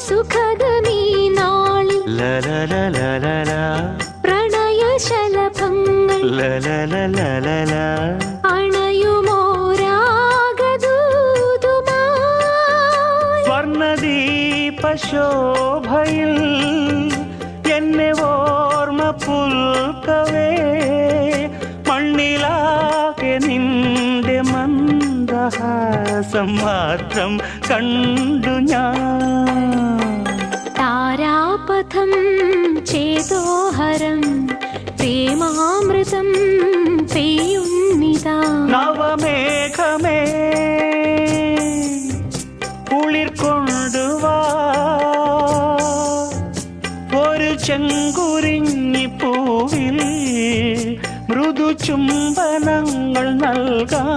സുഖദമീ നാളിൽ പ്രണയശലഭങ്ങൾ അണയുമോരാഗദൂതുമായി സ്വർണദീപശോഭയിൽ എന്നെ ഓർമ്മ പുൽക്കവേ മണ്ണിലാകെ നിന്റെ മന്ദഹാസം മാത്രം കണ്ടു ഞാൻ. താരാപഥം ചേതോഹരം പ്രേമാമൃതം പെയ്യുന്നിതാ. നവമേഘമേ കുളിർ കൊണ്ടുവാ ഒരു ചെങ്കുരിഞ്ഞി പൂവിൽ മൃദു ചുംബനങ്ങൾ നൽകാൻ.